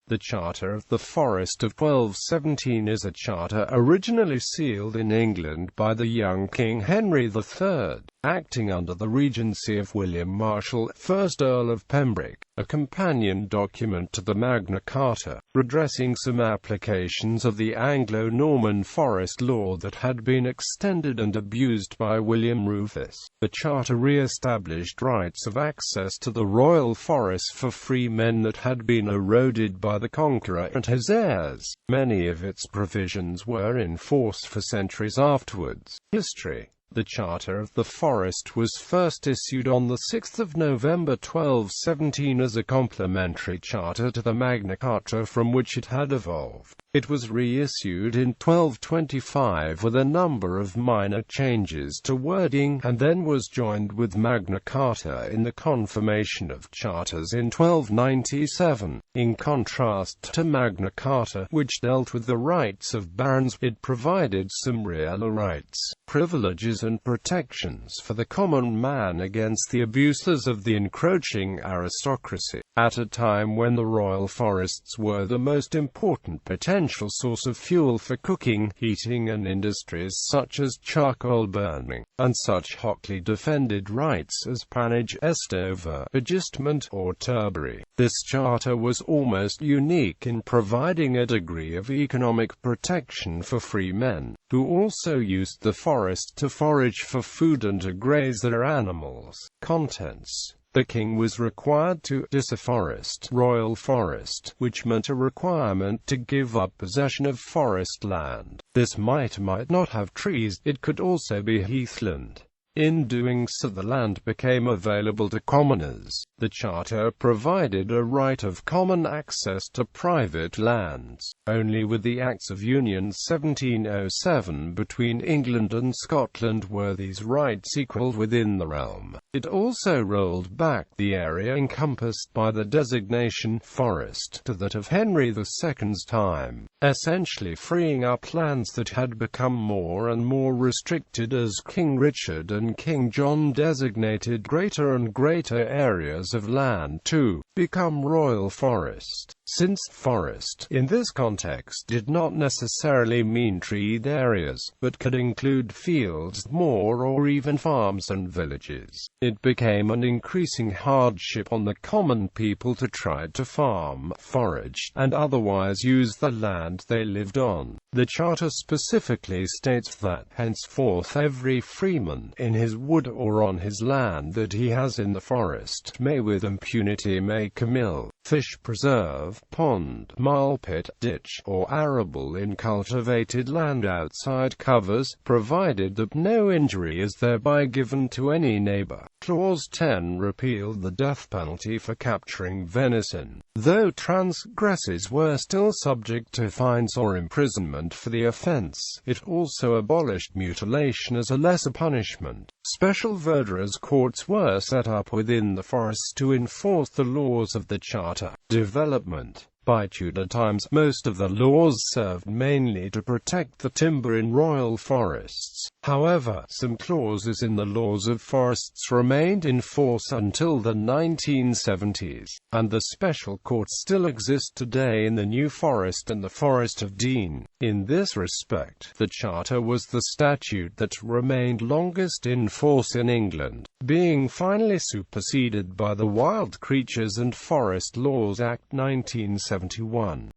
The Charter of the Forest of 1217 is a charter originally sealed in England by the young King Henry III, acting under the regency of William Marshal, 1st Earl of Pembroke, a companion document to the Magna Carta, redressing some applications of the Anglo-Norman Forest Law that had been extended and abused by William Rufus. The charter re-established rights of access to the royal forests for free men that had been eroded by the Conqueror and his heirs. Many of its provisions were in force for centuries afterwards. History. The Charter of the Forest was first issued on 6 November 1217 as a complementary charter to the Magna Carta from which it had evolved. It was reissued in 1225 with a number of minor changes to wording, and then was joined with Magna Carta in the confirmation of charters in 1297. In contrast to Magna Carta, which dealt with the rights of barons, it provided some real rights, privileges and protections for the common man against the abuses of the encroaching aristocracy. At a time when the royal forests were the most important potential source of fuel for cooking, heating and industries such as charcoal burning, and such hotly defended rights as pannage, estover, agistment, or turbary, this charter was almost unique in providing a degree of economic protection for free men, who also used the forest to forage for food and to graze their animals. Contents. The king was required to disafforest royal forest, which meant a requirement to give up possession of forest land. This might not have trees, it could also be heathland. In doing so, the land became available to commoners. The charter provided a right of common access to private lands. Only with the Acts of Union 1707 between England and Scotland were these rights equalled within the realm. It also rolled back the area encompassed by the designation forest to that of Henry II's time, essentially freeing up lands that had become more and more restricted as King Richard and King John designated greater and greater areas of land to become royal forest. Since forest, in this context, did not necessarily mean treed areas, but could include fields, moor or even farms and villages, it became an increasing hardship on the common people to try to farm, forage, and otherwise use the land they lived on. The charter specifically states that, henceforth every freeman, in his wood or on his land that he has in the forest, may with impunity make a mill, fish preserve, pond, mile pit, ditch, or arable in cultivated land outside covers, provided that no injury is thereby given to any neighbor. Clause 10 repealed the death penalty for capturing venison, though transgressors were still subject to fines or imprisonment for the offense. It also abolished mutilation as a lesser punishment. Special verdurers courts were set up within the forests to enforce the laws of the charter. Development. By Tudor times, most of the laws served mainly to protect the timber in royal forests. However, some clauses in the laws of forests remained in force until the 1970s, and the special courts still exist today in the New Forest and the Forest of Dean. In this respect, the Charter was the statute that remained longest in force in England, being finally superseded by the Wild Creatures and Forest Laws Act 1971.